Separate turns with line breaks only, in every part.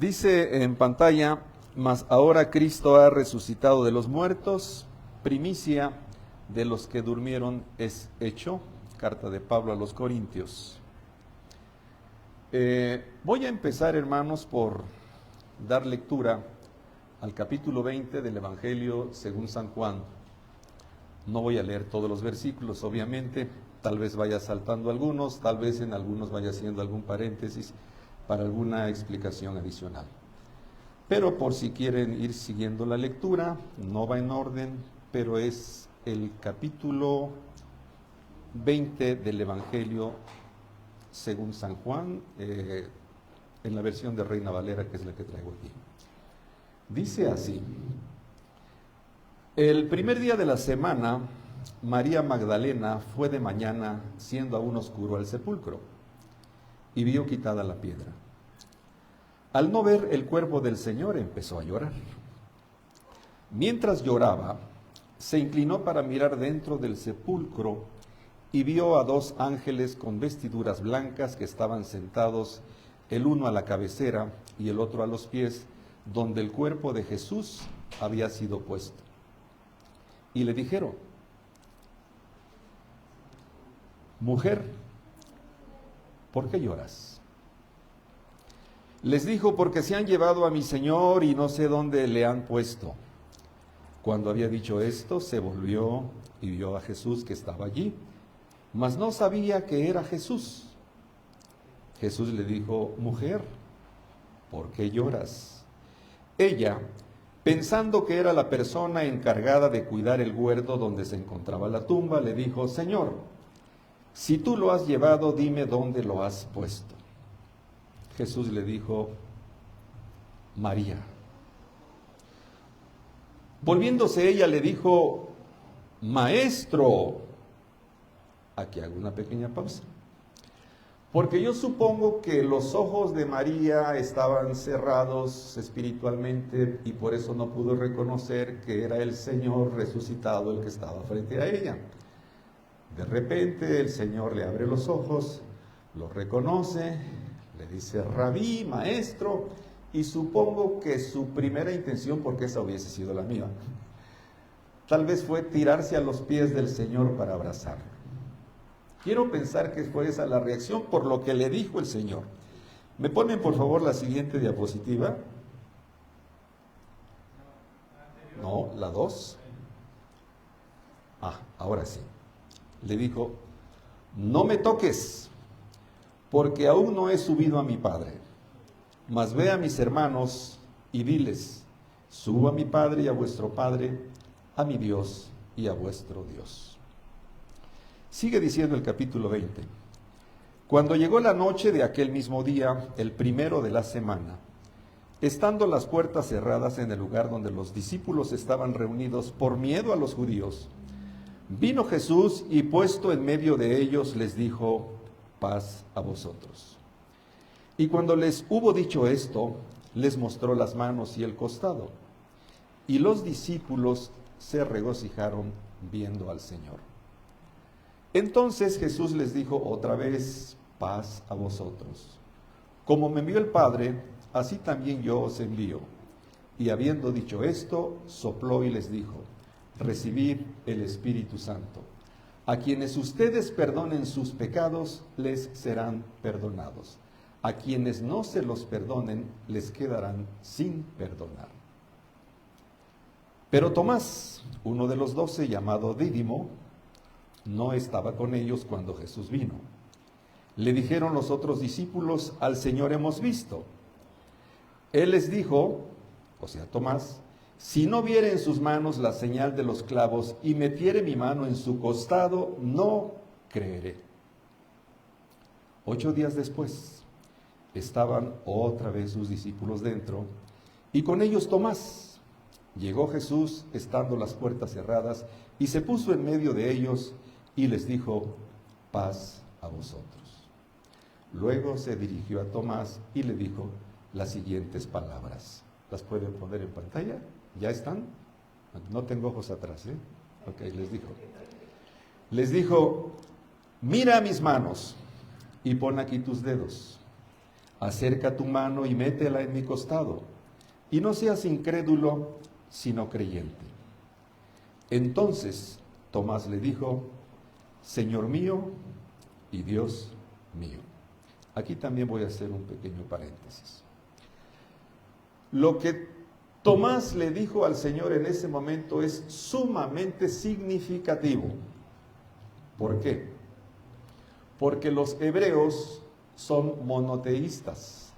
Dice en pantalla, mas ahora Cristo ha resucitado de los muertos, primicia de los que durmieron es hecho. Carta de Pablo a los Corintios. Voy a empezar, hermanos, por dar lectura al capítulo 20 del Evangelio según San Juan. No voy a leer todos los versículos, obviamente, tal vez vaya saltando algunos, tal vez en algunos vaya haciendo algún paréntesis para alguna explicación adicional. Pero por si quieren ir siguiendo la lectura, no va en orden, pero es el capítulo 20 del Evangelio según San Juan, en la versión de Reina Valera, que es la que traigo aquí. Dice así: el primer día de la semana, María Magdalena fue de mañana, siendo aún oscuro, al sepulcro, y vio quitada la piedra. Al no ver el cuerpo del Señor, empezó a llorar. Mientras lloraba, se inclinó para mirar dentro del sepulcro y vio a dos ángeles con vestiduras blancas que estaban sentados, el uno a la cabecera y el otro a los pies, donde el cuerpo de Jesús había sido puesto. Y le dijeron: mujer, ¿por qué lloras? Les dijo: porque se han llevado a mi Señor y no sé dónde le han puesto. Cuando había dicho esto, se volvió y vio a Jesús que estaba allí, mas no sabía que era Jesús. Jesús le dijo: mujer, ¿por qué lloras? Ella, pensando que era la persona encargada de cuidar el huerto donde se encontraba la tumba, le dijo: Señor, si tú lo has llevado, dime dónde lo has puesto. Jesús le dijo: María. Volviéndose ella le dijo: Maestro. Aquí hago una pequeña pausa, porque yo supongo que los ojos de María estaban cerrados espiritualmente y por eso no pudo reconocer que era el Señor resucitado el que estaba frente a ella. De repente el Señor le abre los ojos, lo reconoce, le dice: Rabí, maestro, y supongo que su primera intención, porque esa hubiese sido la mía, tal vez fue tirarse a los pies del Señor para abrazarlo. Quiero pensar que fue esa la reacción por lo que le dijo el Señor. ¿Me ponen por favor la siguiente diapositiva? No, la 2. Ahora sí. Le dijo: no me toques, porque aún no he subido a mi Padre. Mas ve a mis hermanos y diles: subo a mi Padre y a vuestro Padre, a mi Dios y a vuestro Dios. Sigue diciendo el capítulo 20. Cuando llegó la noche de aquel mismo día, el primero de la semana, estando las puertas cerradas en el lugar donde los discípulos estaban reunidos por miedo a los judíos, vino Jesús y puesto en medio de ellos les dijo: paz a vosotros. Y cuando les hubo dicho esto, les mostró las manos y el costado. Y los discípulos se regocijaron viendo al Señor. Entonces Jesús les dijo otra vez: paz a vosotros. Como me envió el Padre, así también yo os envío. Y habiendo dicho esto, sopló y les dijo: recibid el Espíritu Santo. A quienes ustedes perdonen sus pecados, les serán perdonados. A quienes no se los perdonen, les quedarán sin perdonar. Pero Tomás, uno de los 12, llamado Dídimo, no estaba con ellos cuando Jesús vino. Le dijeron los otros discípulos: al Señor hemos visto. Él les dijo, o sea, Tomás: si no viere en sus manos la señal de los clavos y metiere mi mano en su costado, no creeré. 8 días después, estaban otra vez sus discípulos dentro, y con ellos Tomás. Llegó Jesús, estando las puertas cerradas, y se puso en medio de ellos, y les dijo: paz a vosotros. Luego se dirigió a Tomás y le dijo las siguientes palabras. ¿Las pueden poner en pantalla? ¿Ya están? No tengo ojos atrás, ¿eh? Ok, les dijo: mira mis manos y pon aquí tus dedos. acerca tu mano y métela en mi costado, y no seas incrédulo, sino creyente. Entonces Tomás le dijo, Señor mío y Dios mío. Aquí también voy a hacer un pequeño paréntesis. Lo que Tomás le dijo al Señor en ese momento es sumamente significativo. ¿Por qué? Porque los hebreos son monoteístas.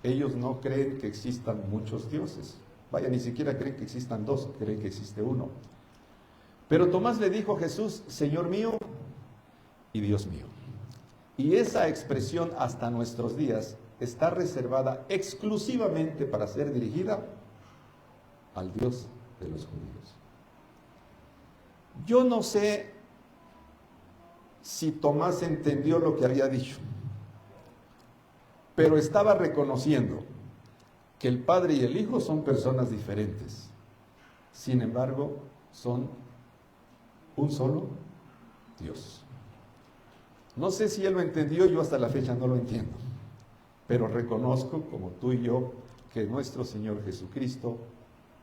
Ellos no creen que existan muchos dioses. Vaya, ni siquiera creen que existan dos, creen que existe uno. Pero Tomás le dijo a Jesús, Señor mío y Dios mío. Y esa expresión hasta nuestros días está reservada exclusivamente para ser dirigida al Dios de los judíos. Yo no sé si Tomás entendió lo que había dicho, pero estaba reconociendo que el Padre y el Hijo son personas diferentes. Sin embargo, son un solo Dios. No sé si él lo entendió, yo hasta la fecha no lo entiendo, pero reconozco, como tú y yo, que nuestro Señor Jesucristo,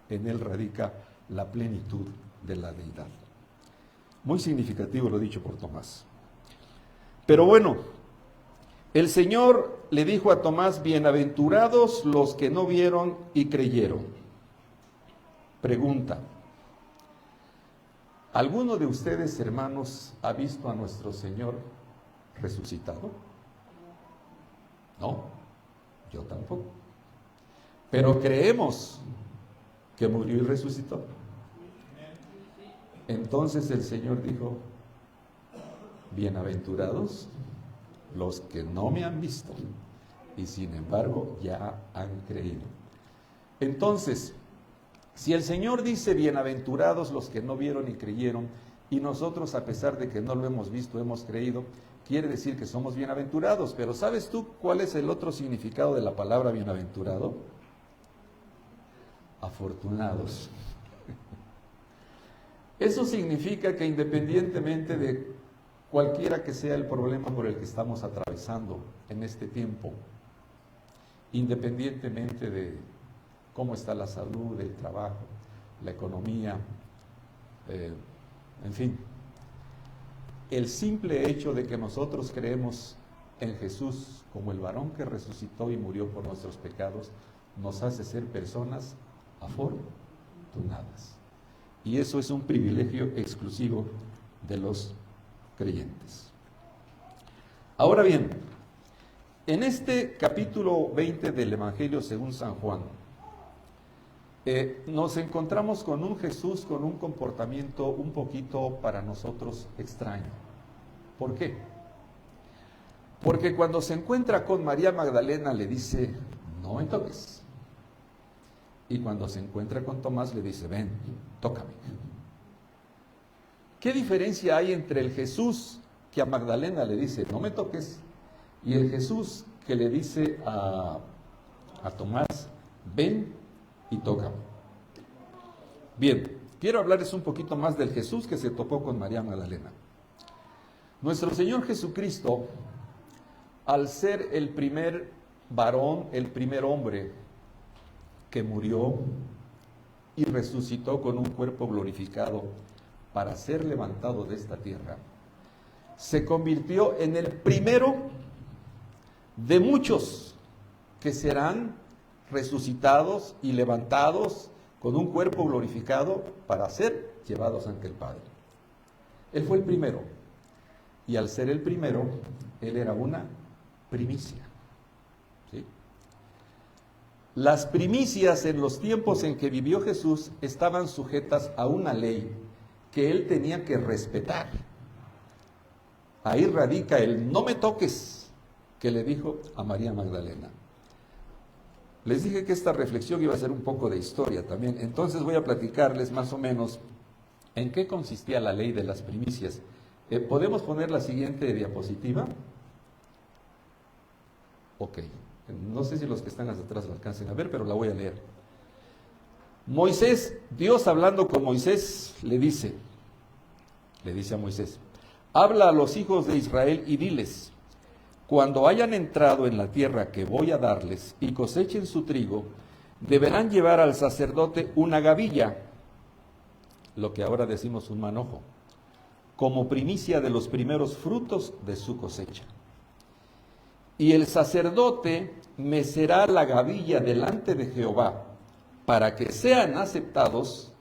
en él radica la plenitud de la deidad. Muy significativo lo dicho por Tomás. Pero bueno, el Señor le dijo a Tomás, bienaventurados los que no vieron y creyeron. Pregunta, ¿alguno de ustedes, hermanos, ha visto a nuestro Señor resucitado? No, yo tampoco. Pero creemos que murió y resucitó. Entonces el Señor dijo, bienaventurados los que no me han visto y sin embargo ya han creído. Entonces, si el Señor dice bienaventurados los que no vieron y creyeron, y nosotros, a pesar de que no lo hemos visto, hemos creído, quiere decir que somos bienaventurados. Pero ¿sabes tú cuál es el otro significado de la palabra bienaventurado? Afortunados. Eso significa que independientemente de cualquiera que sea el problema por el que estamos atravesando en este tiempo, independientemente de cómo está la salud, el trabajo, la economía, en fin, el simple hecho de que nosotros creemos en Jesús como el varón que resucitó y murió por nuestros pecados, nos hace ser personas afortunadas. Y eso es un privilegio exclusivo de los creyentes. Ahora bien, en este capítulo 20 del Evangelio según San Juan, nos encontramos con un Jesús con un comportamiento un poquito para nosotros extraño. ¿Por qué? Porque cuando se encuentra con María Magdalena le dice, no me toques. Y cuando se encuentra con Tomás le dice, ven, tócame. ¿Qué diferencia hay entre el Jesús que a Magdalena le dice, no me toques, y el Jesús que le dice a Tomás, ven y tócame? Bien, quiero hablarles un poquito más del Jesús que se topó con María Magdalena. Nuestro Señor Jesucristo, al ser el primer varón, el primer hombre que murió y resucitó con un cuerpo glorificado para ser levantado de esta tierra, se convirtió en el primero de muchos que serán resucitados y levantados con un cuerpo glorificado para ser llevados ante el Padre. Él fue el primero, y al ser el primero, él era una primicia. ¿Sí? Las primicias en los tiempos en que vivió Jesús estaban sujetas a una ley que él tenía que respetar. Ahí radica el no me toques que le dijo a María Magdalena. Les dije que esta reflexión iba a ser un poco de historia también, entonces voy a platicarles más o menos en qué consistía la ley de las primicias. ¿Podemos poner la siguiente diapositiva? Ok, no sé si los que están atrás lo alcancen a ver, pero la voy a leer. Moisés, Dios hablando con Moisés, le dice a Moisés, habla a los hijos de Israel y diles, cuando hayan entrado en la tierra que voy a darles y cosechen su trigo, deberán llevar al sacerdote una gavilla, lo que ahora decimos un manojo, como primicia de los primeros frutos de su cosecha. Y el sacerdote mecerá la gavilla delante de Jehová, para que sean aceptados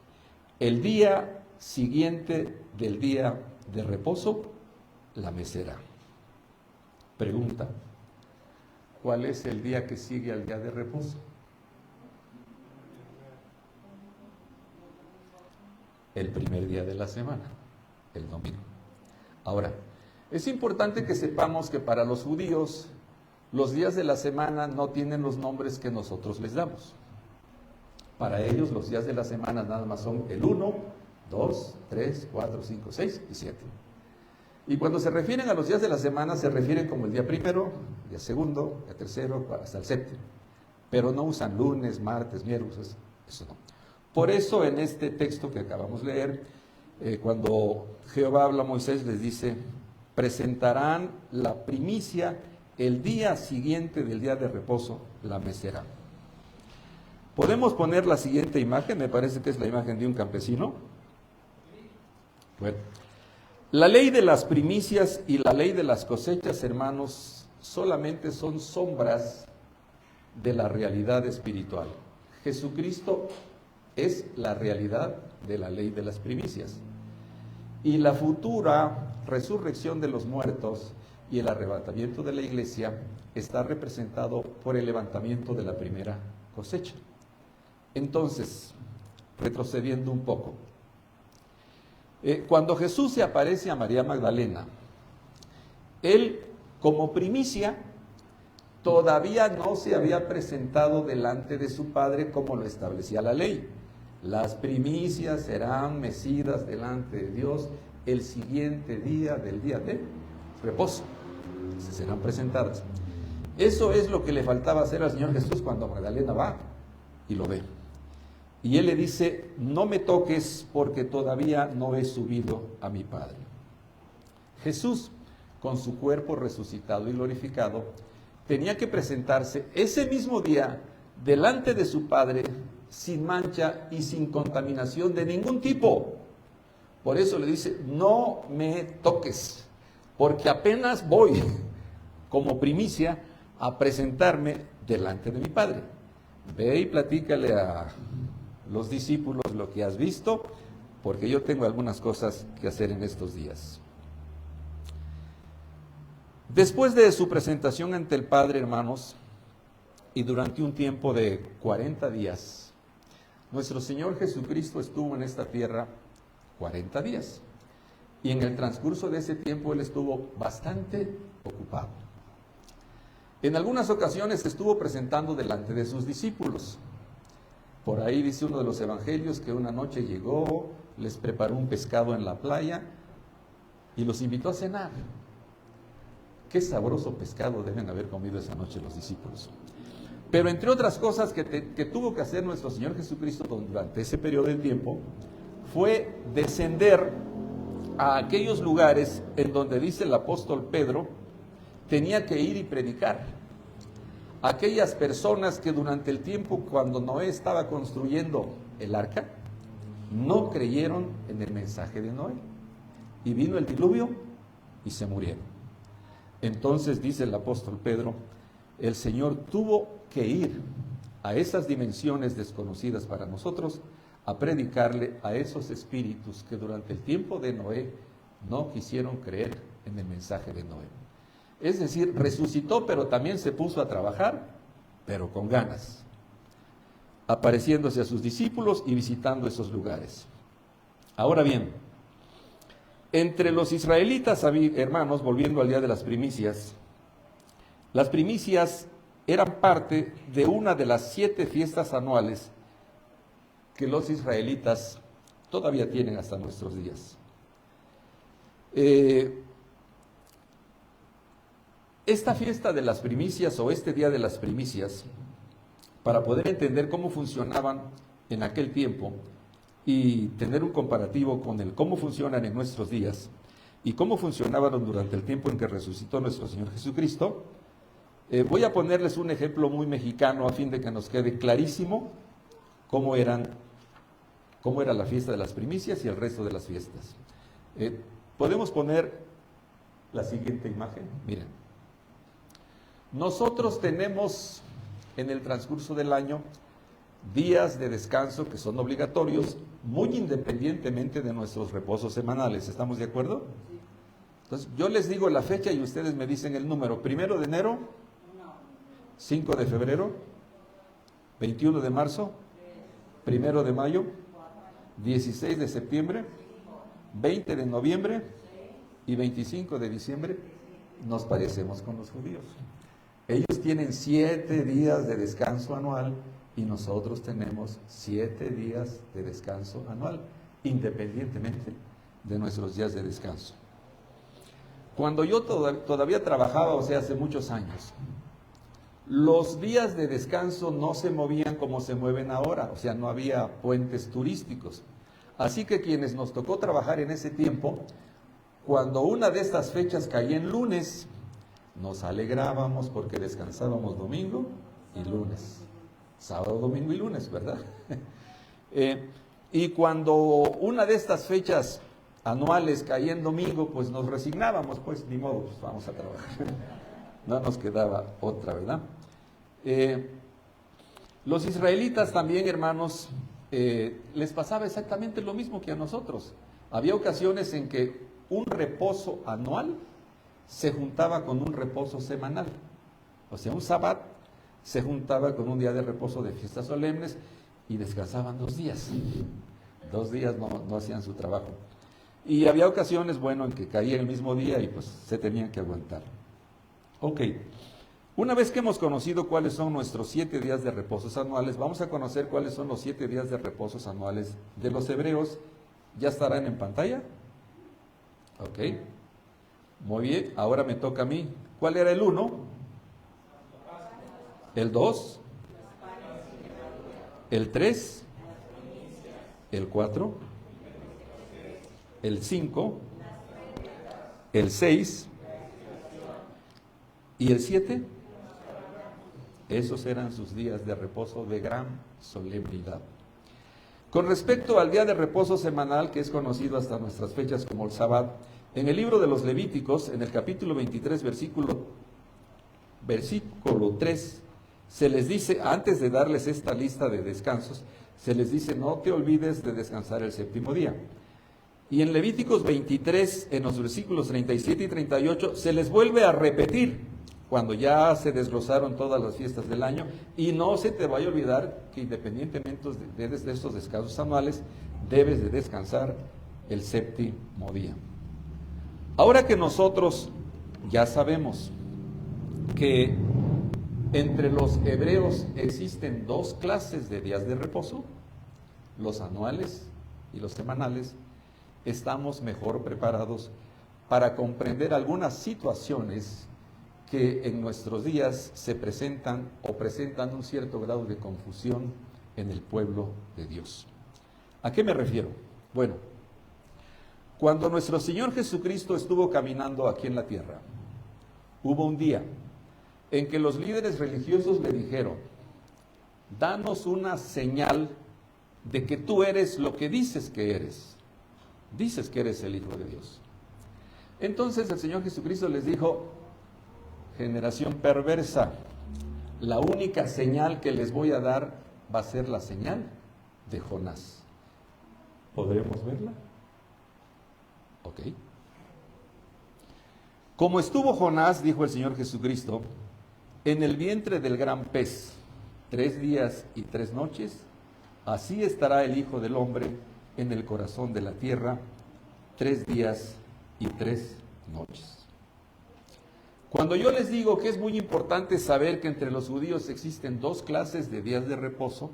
el día siguiente del día de reposo, la mecerá. Pregunta: ¿cuál es el día que sigue al día de reposo? El primer día de la semana, el domingo. Ahora, es importante que sepamos que para los judíos los días de la semana no tienen los nombres que nosotros les damos. Para ellos los días de la semana nada más son el 1, 2, 3, 4, 5, 6 y 7. Y cuando se refieren a los días de la semana se refieren como el día primero, el día segundo, el tercero, hasta el séptimo. Pero no usan lunes, martes, miércoles, eso no. Por eso en este texto que acabamos de leer, cuando Jehová habla a Moisés, les dice: presentarán la primicia el día siguiente del día de reposo, la mecerá. ¿Podemos poner la siguiente imagen? Me parece que es la imagen de un campesino. Bueno, la ley de las primicias y la ley de las cosechas, hermanos, solamente son sombras de la realidad espiritual. Jesucristo es la realidad de la ley de las primicias. Y la futura resurrección de los muertos y el arrebatamiento de la iglesia está representado por el levantamiento de la primera cosecha. Entonces, retrocediendo un poco, cuando Jesús se aparece a María Magdalena, él como primicia todavía no se había presentado delante de su Padre como lo establecía la ley. Las primicias serán mecidas delante de Dios el siguiente día del día de reposo. Se serán presentadas. Eso es lo que le faltaba hacer al Señor Jesús cuando Magdalena va y lo ve. Y él le dice: no me toques porque todavía no he subido a mi Padre. Jesús, con su cuerpo resucitado y glorificado, tenía que presentarse ese mismo día delante de su Padre sin mancha y sin contaminación de ningún tipo. Por eso le dice: no me toques, porque apenas voy como primicia a presentarme delante de mi Padre. Ve y platícale a los discípulos lo que has visto, porque yo tengo algunas cosas que hacer en estos días. Después de su presentación ante el Padre, hermanos, y durante un tiempo de 40 días, nuestro Señor Jesucristo estuvo en esta tierra 40 días. Y en el transcurso de ese tiempo Él estuvo bastante ocupado. En algunas ocasiones se estuvo presentando delante de sus discípulos. Por ahí dice uno de los evangelios que una noche llegó, les preparó un pescado en la playa y los invitó a cenar. Qué sabroso pescado deben haber comido esa noche los discípulos. Pero entre otras cosas que tuvo que hacer nuestro Señor Jesucristo durante ese periodo de tiempo, fue descender a aquellos lugares en donde dice el apóstol Pedro, tenía que ir y predicar. Aquellas personas que durante el tiempo cuando Noé estaba construyendo el arca, no creyeron en el mensaje de Noé. Y vino el diluvio y se murieron. Entonces dice el apóstol Pedro, el Señor tuvo que ir a esas dimensiones desconocidas para nosotros a predicarle a esos espíritus que durante el tiempo de Noé no quisieron creer en el mensaje de Noé. Es decir, resucitó, pero también se puso a trabajar, pero con ganas, apareciéndose a sus discípulos y visitando esos lugares. Ahora bien, entre los israelitas, hermanos, volviendo al día de las primicias eran parte de una de las 7 fiestas anuales que los israelitas todavía tienen hasta nuestros días. Esta fiesta de las primicias o este día de las primicias, para poder entender cómo funcionaban en aquel tiempo y tener un comparativo con cómo funcionan en nuestros días, y cómo funcionaban durante el tiempo en que resucitó nuestro Señor Jesucristo, voy a ponerles un ejemplo muy mexicano a fin de que nos quede clarísimo cómo era la fiesta de las primicias y el resto de las fiestas. Podemos poner la siguiente imagen. Miren, nosotros tenemos en el transcurso del año días de descanso que son obligatorios, muy independientemente de nuestros reposos semanales. ¿Estamos de acuerdo? Entonces, yo les digo la fecha y ustedes me dicen el número. 1 de enero, 5 de febrero, 21 de marzo, 1 de mayo, 16 de septiembre, 20 de noviembre y 25 de diciembre. Nos parecemos con los judíos. Ellos tienen 7 días de descanso anual y nosotros tenemos 7 días de descanso anual, independientemente de nuestros días de descanso. Cuando yo todavía trabajaba, o sea, hace muchos años, los días de descanso no se movían como se mueven ahora, o sea, no había puentes turísticos. Así que quienes nos tocó trabajar en ese tiempo, cuando una de estas fechas caía en lunes, nos alegrábamos porque descansábamos domingo y lunes. Sábado, domingo y lunes, ¿verdad? Y cuando una de estas fechas anuales caía en domingo, pues nos resignábamos, pues ni modo, pues vamos a trabajar. No nos quedaba otra, ¿verdad? Los israelitas también, hermanos, les pasaba exactamente lo mismo que a nosotros. Había ocasiones en que un reposo anual se juntaba con un reposo semanal. O sea, un sabbat se juntaba con un día de reposo de fiestas solemnes y descansaban 2 días. 2 días no hacían su trabajo. Y había ocasiones, bueno, en que caía el mismo día y pues se tenían que aguantar. Ok, una vez que hemos conocido cuáles son nuestros 7 días de reposos anuales, vamos a conocer cuáles son los 7 días de reposos anuales de los hebreos. ¿Ya estarán en pantalla? Ok, muy bien, ahora me toca a mí. ¿Cuál era el 1? El 2, el 3, el 4, el 5, el 6 y el 7. Esos eran sus días de reposo de gran solemnidad. Con respecto al día de reposo semanal, que es conocido hasta nuestras fechas como el Sabbat, en el libro de los Levíticos, en el capítulo 23, versículo 3, se les dice, antes de darles esta lista de descansos, se les dice, no te olvides de descansar el 7º día. Y en Levíticos 23, en los versículos 37 y 38, se les vuelve a repetir, cuando ya se desglosaron todas las fiestas del año, y no se te vaya a olvidar que independientemente de estos descansos anuales, debes de descansar el 7º día. Ahora que nosotros ya sabemos que entre los hebreos existen 2 clases de días de reposo, los anuales y los semanales, estamos mejor preparados para comprender algunas situaciones que en nuestros días se presentan o presentan un cierto grado de confusión en el pueblo de Dios. ¿A qué me refiero? Bueno, cuando nuestro Señor Jesucristo estuvo caminando aquí en la tierra, hubo un día en que los líderes religiosos le dijeron, danos una señal de que tú eres lo que dices que eres. Dices que eres el Hijo de Dios. Entonces el Señor Jesucristo les dijo, generación perversa, la única señal que les voy a dar va a ser la señal de Jonás. ¿Podremos verla? Ok. Como estuvo Jonás, dijo el Señor Jesucristo, en el vientre del gran pez, 3 días y 3 noches, así estará el Hijo del Hombre en el corazón de la tierra, 3 días y 3 noches. Cuando yo les digo que es muy importante saber que entre los judíos existen 2 clases de días de reposo,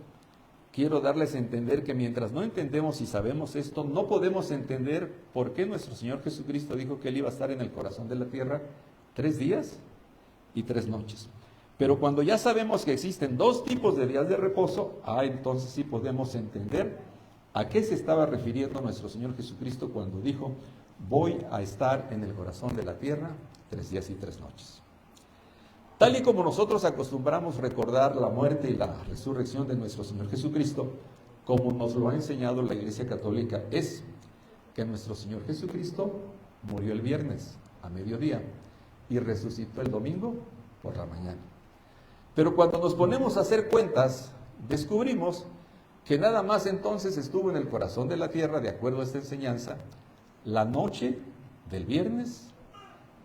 quiero darles a entender que mientras no entendemos y sabemos esto, no podemos entender por qué nuestro Señor Jesucristo dijo que Él iba a estar en el corazón de la tierra 3 días y 3 noches. Pero cuando ya sabemos que existen 2 tipos de días de reposo, entonces sí podemos entender a qué se estaba refiriendo nuestro Señor Jesucristo cuando dijo, voy a estar en el corazón de la tierra 3 días y 3 noches. Tal y como nosotros acostumbramos recordar la muerte y la resurrección de nuestro Señor Jesucristo, como nos lo ha enseñado la Iglesia Católica, es que nuestro Señor Jesucristo murió el viernes a mediodía y resucitó el domingo por la mañana. Pero cuando nos ponemos a hacer cuentas, descubrimos que nada más entonces estuvo en el corazón de la tierra, de acuerdo a esta enseñanza, la noche del viernes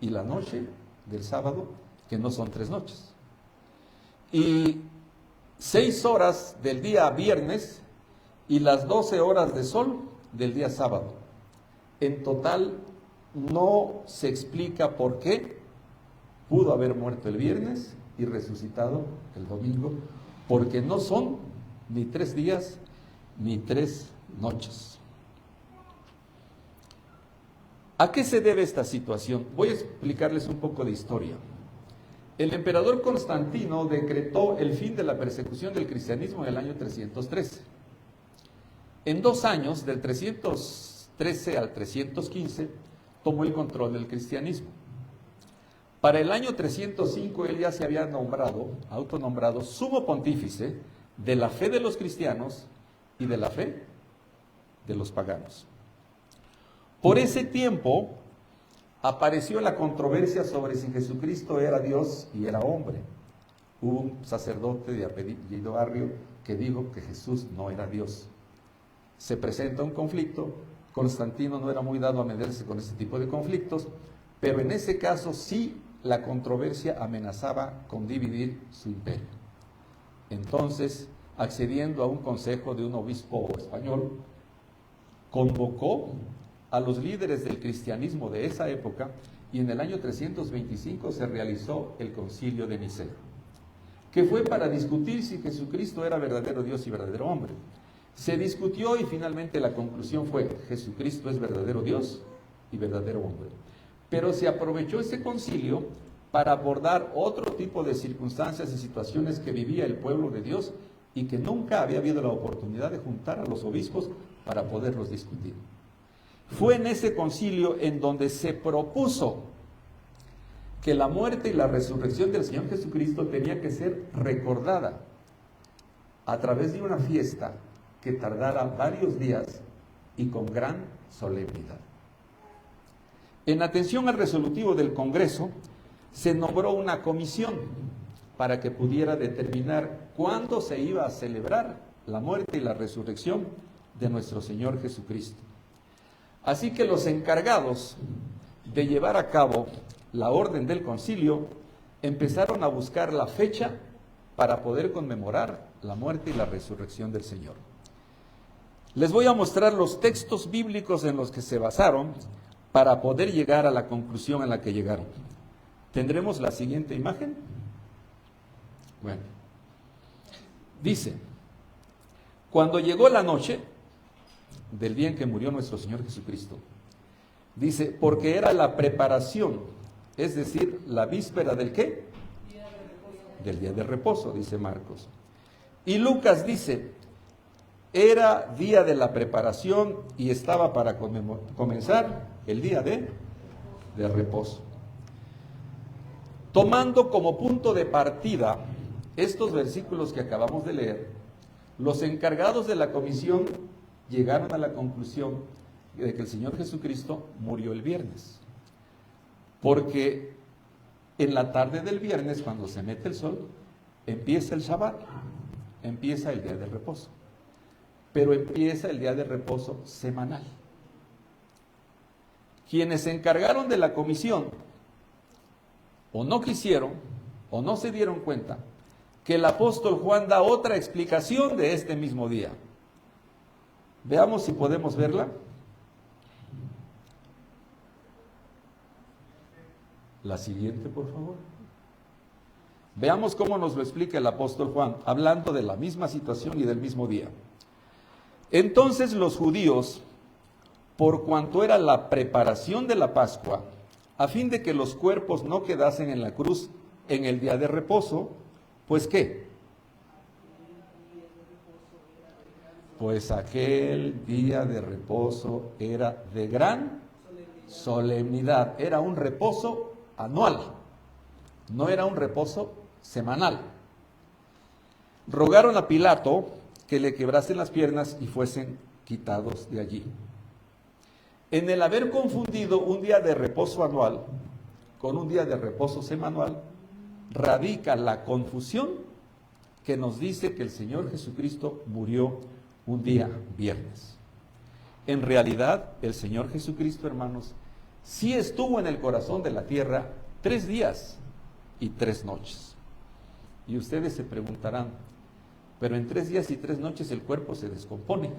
y la noche del sábado, que no son 3 noches. Y 6 horas del día viernes y las 12 horas de sol del día sábado. En total, no se explica por qué pudo haber muerto el viernes y resucitado el domingo, porque no son ni 3 días ni 3 noches. ¿A qué se debe esta situación? Voy a explicarles un poco de historia. El emperador Constantino decretó el fin de la persecución del cristianismo en el año 313. En 2 años, del 313 al 315, tomó el control del cristianismo. Para el año 305 él ya se había autonombrado sumo pontífice de la fe de los cristianos y de la fe de los paganos. Por ese tiempo apareció la controversia sobre si Jesucristo era Dios y era hombre. Hubo un sacerdote de apellido Arrio que dijo que Jesús no era Dios. Se presenta un conflicto. Constantino no era muy dado a meterse con este tipo de conflictos, pero en ese caso sí la controversia amenazaba con dividir su imperio. Entonces, accediendo a un consejo de un obispo español, convocó a los líderes del cristianismo de esa época y en el año 325 se realizó el Concilio de Nicea, que fue para discutir si Jesucristo era verdadero Dios y verdadero hombre. Se discutió y finalmente la conclusión fue: Jesucristo es verdadero Dios y verdadero hombre. Pero se aprovechó ese concilio para abordar otro tipo de circunstancias y situaciones que vivía el pueblo de Dios y que nunca había habido la oportunidad de juntar a los obispos para poderlos discutir. Fue en ese concilio en donde se propuso que la muerte y la resurrección del Señor Jesucristo tenía que ser recordada a través de una fiesta que tardara varios días y con gran solemnidad. En atención al resolutivo del Congreso, se nombró una comisión para que pudiera determinar cuándo se iba a celebrar la muerte y la resurrección de nuestro Señor Jesucristo. Así que los encargados de llevar a cabo la orden del concilio empezaron a buscar la fecha para poder conmemorar la muerte y la resurrección del Señor. Les voy a mostrar los textos bíblicos en los que se basaron para poder llegar a la conclusión a la que llegaron. ¿Tendremos la siguiente imagen? Bueno, dice: cuando llegó la noche del día en que murió nuestro Señor Jesucristo, dice, porque era la preparación, es decir, la víspera ¿del qué? Del día de reposo, dice Marcos. Y Lucas dice, era día de la preparación y estaba para comenzar el día de reposo. Tomando como punto de partida estos versículos que acabamos de leer, los encargados de la comisión llegaron a la conclusión de que el Señor Jesucristo murió el viernes, porque en la tarde del viernes, cuando se mete el sol, empieza el Shabbat, empieza el día de reposo, pero empieza el día de reposo semanal. Quienes se encargaron de la comisión o no quisieron o no se dieron cuenta que el apóstol Juan da otra explicación de este mismo día. Veamos si podemos verla. La siguiente, por favor. Veamos cómo nos lo explica el apóstol Juan, hablando de la misma situación y del mismo día. Entonces los judíos, por cuanto era la preparación de la Pascua, a fin de que los cuerpos no quedasen en la cruz en el día de reposo, pues ¿qué? Pues aquel día de reposo era de gran solemnidad. Era un reposo anual, no era un reposo semanal. Rogaron a Pilato que le quebrasen las piernas y fuesen quitados de allí. En el haber confundido un día de reposo anual con un día de reposo semanal, radica la confusión que nos dice que el Señor Jesucristo murió un día viernes. En realidad, el Señor Jesucristo, hermanos, sí estuvo en el corazón de la tierra 3 días y 3 noches. Y ustedes se preguntarán, pero en 3 días y 3 noches el cuerpo se descompone.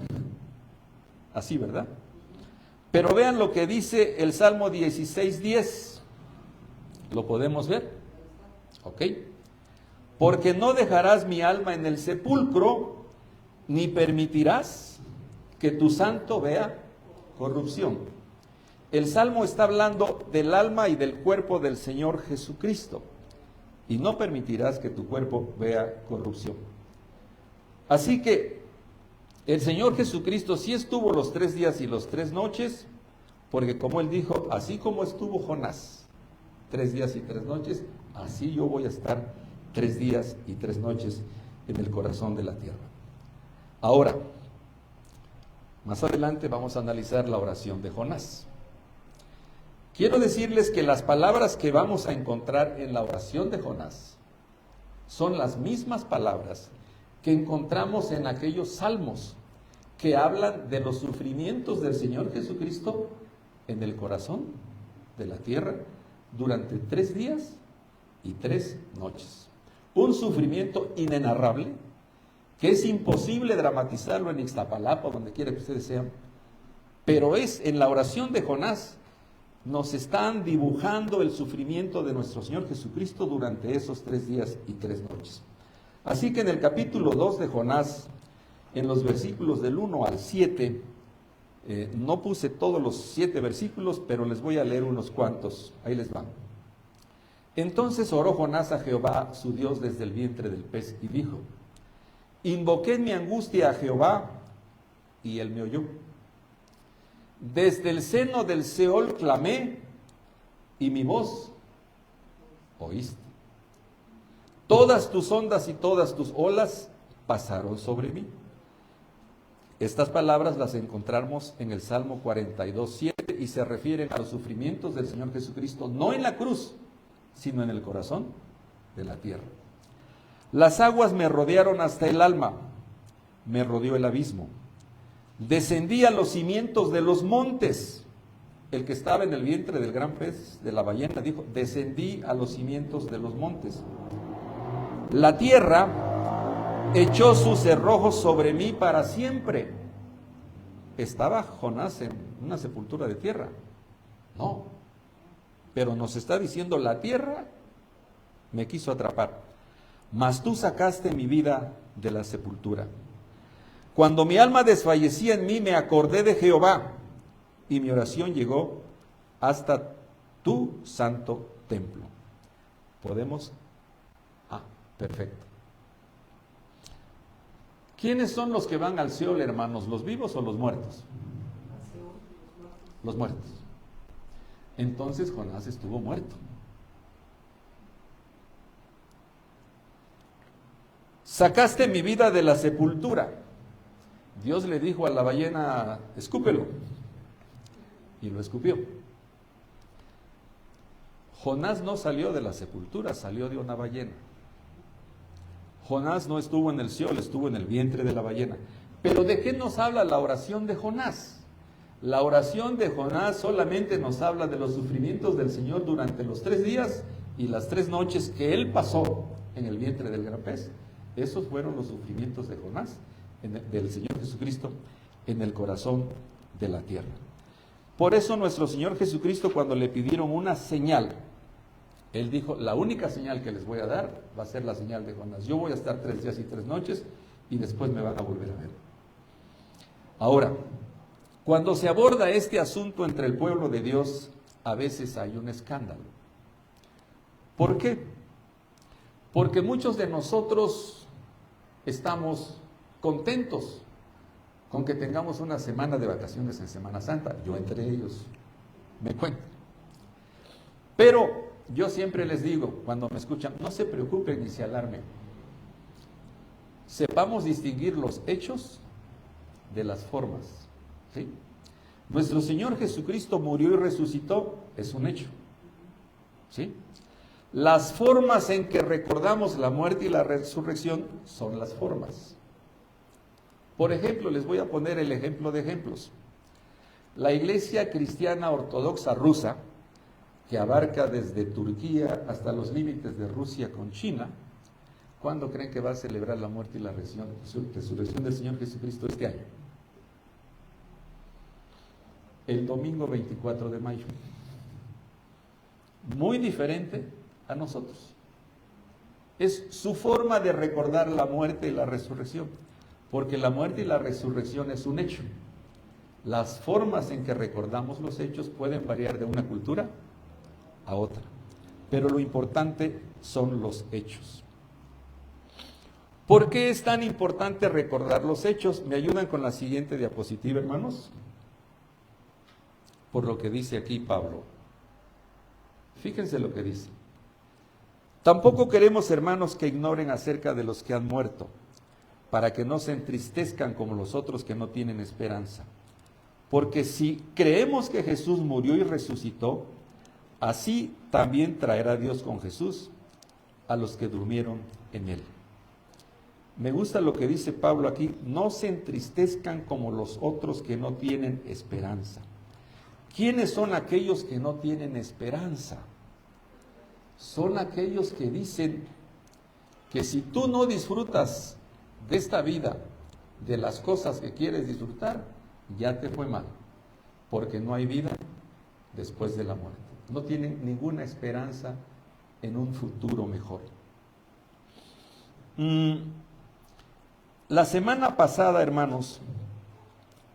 Así, ¿verdad? Pero vean lo que dice el Salmo 16:10. ¿Lo podemos ver? Ok. Porque no dejarás mi alma en el sepulcro, ni permitirás que tu santo vea corrupción. El Salmo está hablando del alma y del cuerpo del Señor Jesucristo. Y no permitirás que tu cuerpo vea corrupción. Así que el Señor Jesucristo sí estuvo los 3 días y los 3 noches, porque como Él dijo, así como estuvo Jonás 3 días y 3 noches, así yo voy a estar 3 días y 3 noches en el corazón de la tierra. Ahora, más adelante vamos a analizar la oración de Jonás. Quiero decirles que las palabras que vamos a encontrar en la oración de Jonás son las mismas palabras que encontramos en aquellos salmos que hablan de los sufrimientos del Señor Jesucristo en el corazón de la tierra durante 3 días y 3 noches. Un sufrimiento inenarrable que es imposible dramatizarlo en Ixtapalapa, donde quiera que ustedes sean, pero es en la oración de Jonás nos están dibujando el sufrimiento de nuestro Señor Jesucristo durante esos 3 días y 3 noches. Así que en el capítulo 2 de Jonás, en los versículos del 1 al 7, no puse todos los 7 versículos, pero les voy a leer unos cuantos, ahí les van. Entonces oró Jonás a Jehová, su Dios, desde el vientre del pez, y dijo, invoqué en mi angustia a Jehová, y él me oyó. Desde el seno del Seol clamé, y mi voz oíste. Todas tus ondas y todas tus olas pasaron sobre mí. Estas palabras las encontramos en el Salmo 42:7 y se refieren a los sufrimientos del Señor Jesucristo, no en la cruz, sino en el corazón de la tierra. Las aguas me rodearon hasta el alma, me rodeó el abismo. Descendí a los cimientos de los montes. El que estaba en el vientre del gran pez, de la ballena, dijo, descendí a los cimientos de los montes. La tierra echó sus cerrojos sobre mí para siempre. ¿Estaba Jonás en una sepultura de tierra? No. Pero nos está diciendo, la tierra me quiso atrapar. Mas tú sacaste mi vida de la sepultura. Cuando mi alma desfallecía en mí, me acordé de Jehová, y mi oración llegó hasta tu santo templo. ¿Podemos? Perfecto. ¿Quiénes son los que van al Seol, hermanos? ¿Los vivos o los muertos? Los muertos. Entonces Jonás estuvo muerto. Sacaste mi vida de la sepultura. Dios le dijo a la ballena, escúpelo. Y lo escupió. Jonás no salió de la sepultura, salió de una ballena. Jonás no estuvo en el Seol, estuvo en el vientre de la ballena. Pero ¿de qué nos habla la oración de Jonás? La oración de Jonás solamente nos habla de los sufrimientos del Señor durante los 3 días y las 3 noches que él pasó en el vientre del gran pez. Esos fueron los sufrimientos de Jonás, del Señor Jesucristo, en el corazón de la tierra. Por eso nuestro Señor Jesucristo, cuando le pidieron una señal, Él dijo, la única señal que les voy a dar va a ser la señal de Jonás. Yo voy a estar 3 días y 3 noches y después me van a volver a ver. Ahora, cuando se aborda este asunto entre el pueblo de Dios, a veces hay un escándalo. ¿Por qué? Porque muchos de nosotros estamos contentos con que tengamos una semana de vacaciones en Semana Santa, yo entre ellos. me cuentan. Pero yo siempre les digo, cuando me escuchan, no se preocupen ni se alarmen. Sepamos distinguir los hechos de las formas, ¿sí? Nuestro Señor Jesucristo murió y resucitó, es un hecho, ¿sí? Las formas en que recordamos la muerte y la resurrección son las formas. Por ejemplo, les voy a poner el ejemplo de ejemplos. La Iglesia Cristiana Ortodoxa Rusa, que abarca desde Turquía hasta los límites de Rusia con China, ¿cuándo creen que va a celebrar la muerte y la resurrección del Señor Jesucristo este año? El domingo 24 de mayo. Muy diferente a nosotros. Es su forma de recordar la muerte y la resurrección, porque la muerte y la resurrección es un hecho. Las formas en que recordamos los hechos pueden variar de una cultura a otra, pero lo importante son los hechos. ¿Por qué es tan importante recordar los hechos? ¿Me ayudan con la siguiente diapositiva, hermanos? Por lo que dice aquí Pablo. Fíjense lo que dice. Tampoco queremos, hermanos, que ignoren acerca de los que han muerto, para que no se entristezcan como los otros que no tienen esperanza. Porque si creemos que Jesús murió y resucitó, así también traerá Dios con Jesús a los que durmieron en él. Me gusta lo que dice Pablo aquí, no se entristezcan como los otros que no tienen esperanza. ¿Quiénes son aquellos que no tienen esperanza? Son aquellos que dicen que si tú no disfrutas de esta vida, de las cosas que quieres disfrutar, ya te fue mal, porque no hay vida después de la muerte. No tienen ninguna esperanza en un futuro mejor. La semana pasada, hermanos,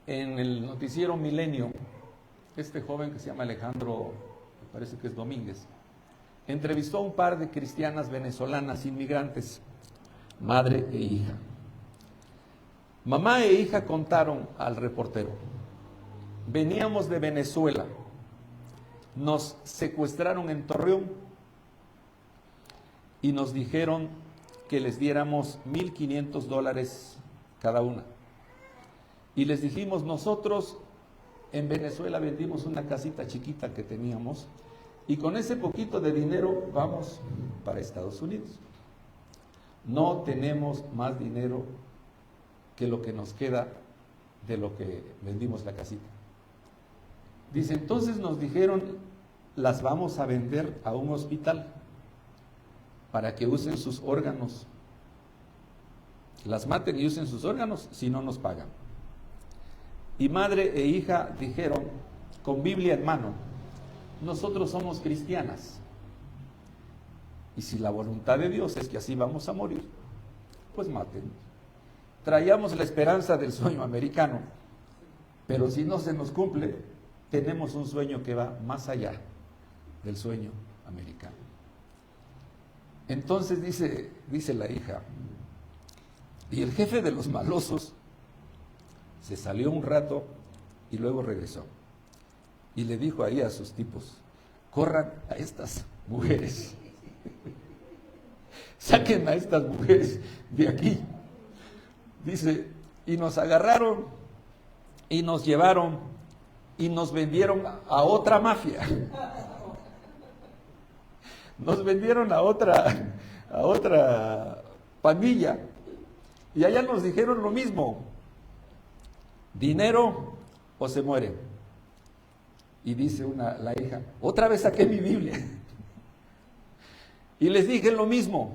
en el noticiero Milenio, este joven que se llama Alejandro, me parece que es Domínguez, entrevistó a un par de cristianas venezolanas inmigrantes, madre e hija. Mamá e hija contaron al reportero: veníamos de Venezuela, nos secuestraron en Torreón y nos dijeron que les diéramos $1,500 cada una. Y les dijimos, nosotros en Venezuela vendimos una casita chiquita que teníamos y con ese poquito de dinero vamos para Estados Unidos. No tenemos más dinero que lo que nos queda de lo que vendimos la casita. Dice, entonces nos dijeron, las vamos a vender a un hospital para que usen sus órganos. Las maten y usen sus órganos si no nos pagan. Y madre e hija dijeron, con Biblia en mano, nosotros somos cristianas. Y si la voluntad de Dios es que así vamos a morir, pues maten. Traíamos la esperanza del sueño americano, pero si no se nos cumple, tenemos un sueño que va más allá del sueño americano. Entonces dice la hija, y el jefe de los malosos se salió un rato y luego regresó. Y le dijo ahí a sus tipos, corran a estas mujeres, saquen a estas mujeres de aquí. Dice, y nos agarraron y nos llevaron y nos vendieron a otra mafia. Nos vendieron a otra pandilla. Y allá nos dijeron lo mismo, dinero o se muere. Y dice la hija, otra vez saqué mi Biblia. Y les dije lo mismo,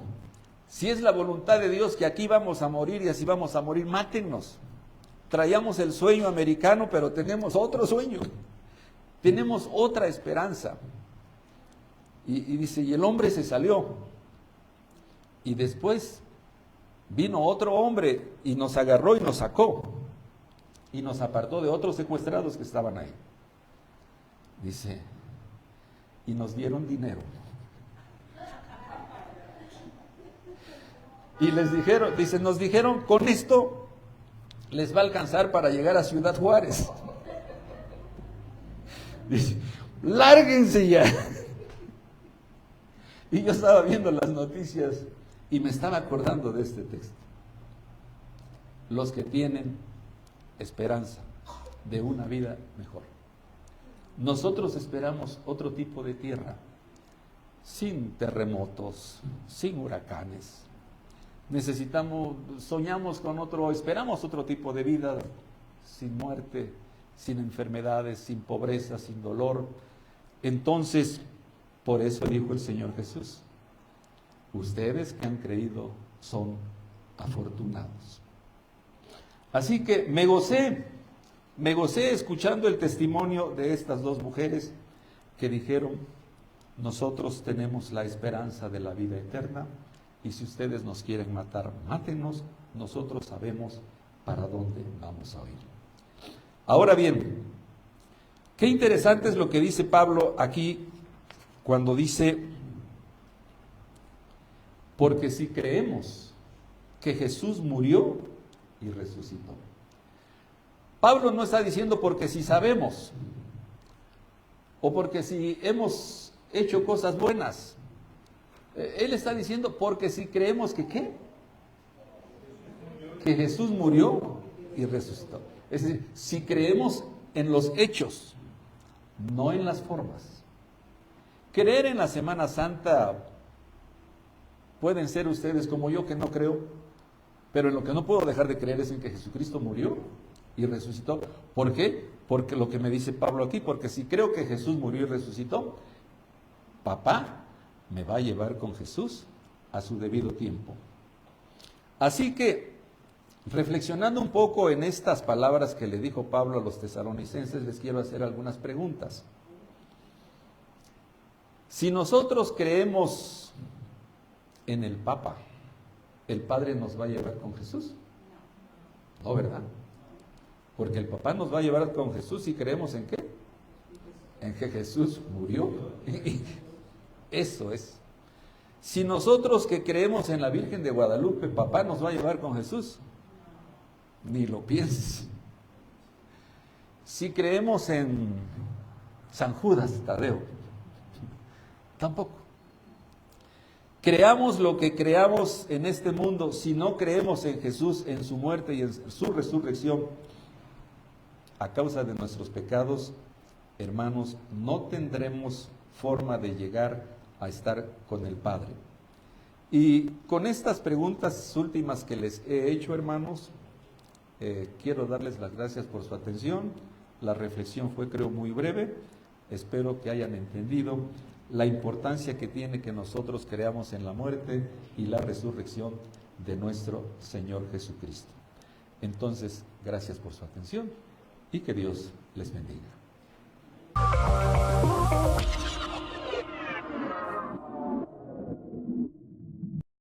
si es la voluntad de Dios que aquí vamos a morir y así vamos a morir, mátennos. Traíamos el sueño americano, pero tenemos otro sueño, tenemos otra esperanza. Y dice, y el hombre se salió. Y después vino otro hombre y nos agarró y nos sacó. Y nos apartó de otros secuestrados que estaban ahí. Dice, y nos dieron dinero. Y les dijeron, dice, nos dijeron, con esto les va a alcanzar para llegar a Ciudad Juárez. Dice, lárguense ya. Y yo estaba viendo las noticias y me estaba acordando de este texto. Los que tienen esperanza de una vida mejor. Nosotros esperamos otro tipo de tierra, sin terremotos, sin huracanes. Soñamos con esperamos otro tipo de vida, sin muerte, sin enfermedades, sin pobreza, sin dolor. Entonces, por eso dijo el Señor Jesús, ustedes que han creído son afortunados. Así que me gocé escuchando el testimonio de estas dos mujeres que dijeron, nosotros tenemos la esperanza de la vida eterna y si ustedes nos quieren matar, mátenos, nosotros sabemos para dónde vamos a ir. Ahora bien, qué interesante es lo que dice Pablo aquí cuando dice, porque si creemos que Jesús murió y resucitó. Pablo no está diciendo porque si sabemos o porque si hemos hecho cosas buenas. Él está diciendo porque si creemos que ¿qué? Que Jesús murió y resucitó. Es decir, si creemos en los hechos, no en las formas. Creer en la Semana Santa, pueden ser ustedes como yo que no creo, pero en lo que no puedo dejar de creer es en que Jesucristo murió y resucitó. ¿Por qué? Porque lo que me dice Pablo aquí, porque si creo que Jesús murió y resucitó, papá me va a llevar con Jesús a su debido tiempo. Así que, reflexionando un poco en estas palabras que le dijo Pablo a los tesalonicenses, les quiero hacer algunas preguntas. Si nosotros creemos en el Papa, ¿el Padre nos va a llevar con Jesús? No, ¿verdad? Porque el Papá nos va a llevar con Jesús si creemos en ¿qué? En que Jesús murió. Eso es. Si nosotros que creemos en la Virgen de Guadalupe, Papá nos va a llevar con Jesús, ni lo pienses. Si creemos en San Judas Tadeo, tampoco. Creamos lo que creamos en este mundo, si no creemos en Jesús, en su muerte y en su resurrección, a causa de nuestros pecados, hermanos, no tendremos forma de llegar a estar con el Padre. Y con estas preguntas últimas que les he hecho, hermanos, quiero darles las gracias por su atención. La reflexión fue, creo, muy breve. Espero que hayan entendido la importancia que tiene que nosotros creamos en la muerte y la resurrección de nuestro Señor Jesucristo. Entonces, gracias por su atención y que Dios les bendiga.